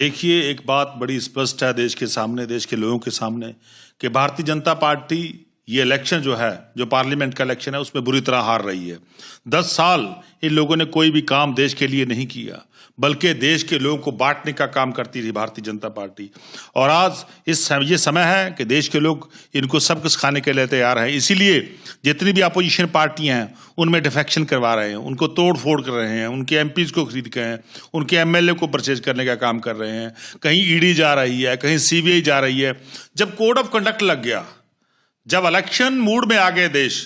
देखिए, एक बात बड़ी स्पष्ट है देश के सामने, देश के लोगों के सामने कि भारतीय जनता पार्टी ये इलेक्शन जो है, जो पार्लियामेंट का इलेक्शन है, उसमें बुरी तरह हार रही है। 10 साल इन लोगों ने कोई भी काम देश के लिए नहीं किया, बल्कि देश के लोगों को बांटने का काम करती रही भारतीय जनता पार्टी। और आज ये समय है कि देश के लोग इनको सब कुछ खाने के लिए तैयार हैं। इसीलिए जितनी भी अपोजिशन पार्टियां हैं, उनमें डिफेक्शन करवा रहे हैं, उनको तोड़ फोड़ कर रहे हैं, उनके एमपीज को खरीद के हैं, उनके एमएलए को परचेज करने का काम कर रहे हैं। कहीं ईडी जा रही है, कहीं सीबीआई जा रही है। जब कोड ऑफ कंडक्ट लग गया, जब इलेक्शन मूड में आ गए देश,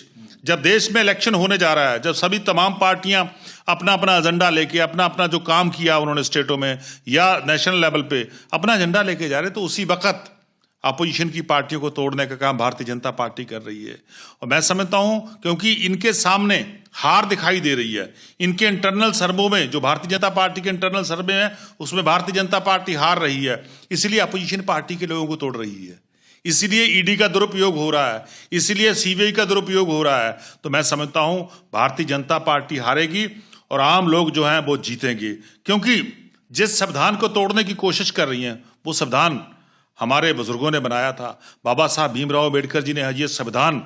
जब देश में इलेक्शन होने जा रहा है, जब सभी तमाम पार्टियां अपना अपना एजेंडा लेके, अपना अपना जो काम किया उन्होंने स्टेटों में या नेशनल लेवल पे अपना एजेंडा लेके जा रहे, तो उसी वक्त अपोजिशन की पार्टियों को तोड़ने का काम भारतीय जनता पार्टी कर रही है। और मैं समझता हूं क्योंकि इनके सामने हार दिखाई दे रही है। इनके इंटरनल सर्वे में, जो भारतीय जनता पार्टी के इंटरनल सर्वे है, उसमें भारतीय जनता पार्टी हार रही है। इसलिए अपोजिशन पार्टी के लोगों को तोड़ रही है। इसीलिए ईडी का दुरुपयोग हो रहा है, इसीलिए सीबीआई का दुरुपयोग हो रहा है। तो मैं समझता हूं भारतीय जनता पार्टी हारेगी और आम लोग जो हैं वो जीतेंगे। क्योंकि जिस संविधान को तोड़ने की कोशिश कर रही हैं, वो संविधान हमारे बुजुर्गों ने बनाया था। बाबा साहब भीमराव अम्बेडकर जी ने ये संविधान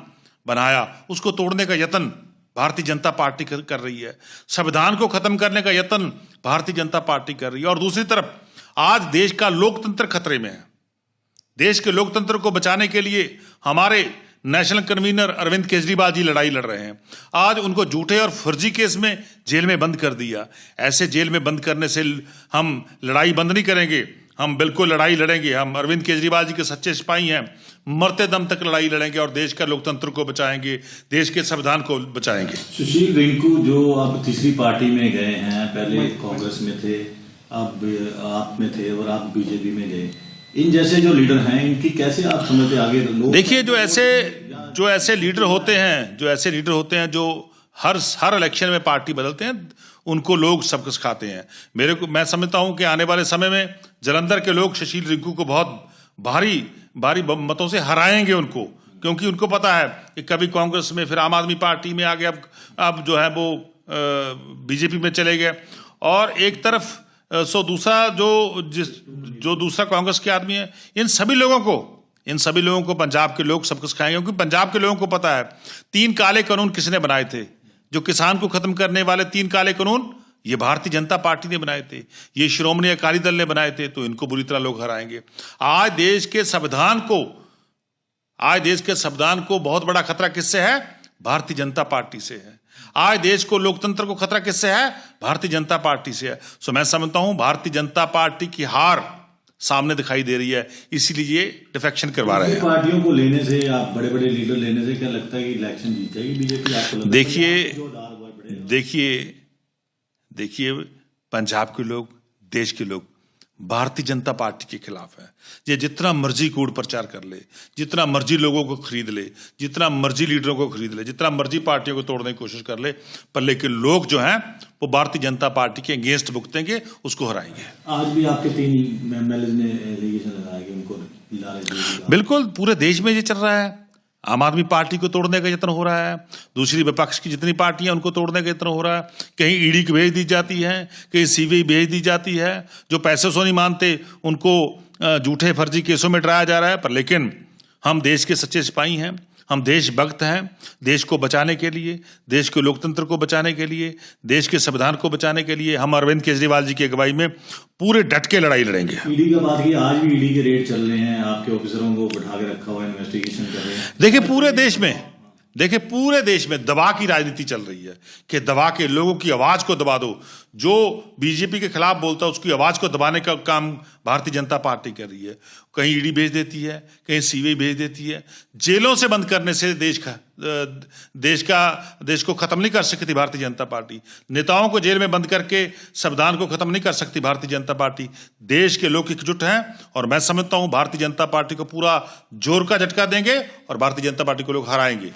बनाया, उसको तोड़ने का यत्न भारतीय जनता पार्टी कर रही है। संविधान को खत्म करने का यत्न भारतीय जनता पार्टी कर रही है। और दूसरी तरफ आज देश का लोकतंत्र खतरे में है। देश के लोकतंत्र को बचाने के लिए हमारे नेशनल कन्वीनर अरविंद केजरीवाल जी लड़ाई लड़ रहे हैं। आज उनको झूठे और फर्जी केस में जेल में बंद कर दिया। ऐसे जेल में बंद करने से हम लड़ाई बंद नहीं करेंगे, हम बिल्कुल लड़ाई लड़ेंगे। हम अरविंद केजरीवाल जी के सच्चे सिपाही हैं, मरते दम तक लड़ाई लड़ेंगे और देश का लोकतंत्र को बचाएंगे, देश के संविधान को बचाएंगे। सुशील रिंकू जो अब तीसरी पार्टी में गए हैं, पहले कांग्रेस में थे, अब आप में थे और आप बीजेपी में गए, इन जैसे जो लीडर हैं इनकी कैसे आप समझते आगे लोग? देखिए, जो ऐसे लीडर होते हैं जो हर इलेक्शन में पार्टी बदलते हैं, उनको लोग सबक सिखाते हैं। मैं समझता हूं कि आने वाले समय में जालंधर के लोग सुशील रिंकू को बहुत भारी मतों से हराएंगे उनको, क्योंकि उनको पता है कि कभी कांग्रेस में, फिर आम आदमी पार्टी में आ गए, अब जो है वो बीजेपी में चले गए। और एक तरफ दूसरा जो दूसरा कांग्रेस के आदमी है, इन सभी लोगों को पंजाब के लोग सबक सिखाएंगे। क्योंकि पंजाब के लोगों को पता है 3 काले कानून किसने बनाए थे। जो किसान को खत्म करने वाले 3 काले कानून, ये भारतीय जनता पार्टी ने बनाए थे, ये श्रोमणी अकाली दल ने बनाए थे। तो इनको बुरी तरह लोग हराएंगे। आज देश के संविधान को बहुत बड़ा खतरा किससे है? भारतीय जनता पार्टी से है। आज देश को, लोकतंत्र को खतरा किससे है? भारतीय जनता पार्टी से है। सो मैं समझता हूं भारतीय जनता पार्टी की हार सामने दिखाई दे रही है, इसीलिए ये डिफेक्शन करवा रहे हैं। पार्टियों को लेने से, आप बड़े लीडर लेने से क्या लगता है कि इलेक्शन जीत जाएगी बीजेपी? आपको देखिए, पंजाब के लोग, देश के लोग भारतीय जनता पार्टी के खिलाफ है। ये जितना मर्जी कूड़ प्रचार कर ले, जितना मर्जी लोगों को खरीद ले, जितना मर्जी लीडरों को खरीद ले, जितना मर्जी पार्टियों को तोड़ने की कोशिश कर ले, पर लेकिन लोग जो हैं वो भारतीय जनता पार्टी के अगेंस्ट भुगतेंगे, उसको हराएंगे। आज भी आपके 3 एमएलए ने एलिगेशन लगाया कि उनको बिल्कुल पूरे देश में ये चल रहा है। आम आदमी पार्टी को तोड़ने का यत्न हो रहा है, दूसरी विपक्ष की जितनी पार्टियां उनको तोड़ने का यत्न हो रहा है। कहीं ईडी को भेज दी जाती है, कहीं सीबीआई भेज दी जाती है। जो पैसे से नहीं मानते उनको झूठे फर्जी केसों में डराया जा रहा है। पर लेकिन हम देश के सच्चे सिपाही हैं, हम देशभक्त हैं। देश को बचाने के लिए, देश के लोकतंत्र को बचाने के लिए, देश के संविधान को बचाने के लिए हम अरविंद केजरीवाल जी की अगुवाई में पूरे डट के लड़ाई लड़ेंगे। ईडी का बात की, आज भी ईडी के रेड चल रहे हैं, आपके ऑफिसरों को बिठा के रखा हुआ, इन्वेस्टिगेशन कर रहे हैं। देखिए, पूरे देश में दबा की राजनीति चल रही है कि दबा के लोगों की आवाज को दबा दो। जो बीजेपी के खिलाफ बोलता है उसकी आवाज को दबाने का काम भारतीय जनता पार्टी कर रही है। कहीं ईडी भेज देती है, कहीं सीबीआई भेज देती है। जेलों से बंद करने से देश को खत्म नहीं कर सकती भारतीय जनता पार्टी। नेताओं को जेल में बंद करके संविधान को खत्म नहीं कर सकती भारतीय जनता पार्टी। देश के लोग एकजुट हैं और मैं समझता हूं भारतीय जनता पार्टी को पूरा जोर का झटका देंगे और भारतीय जनता पार्टी को लोग हराएंगे।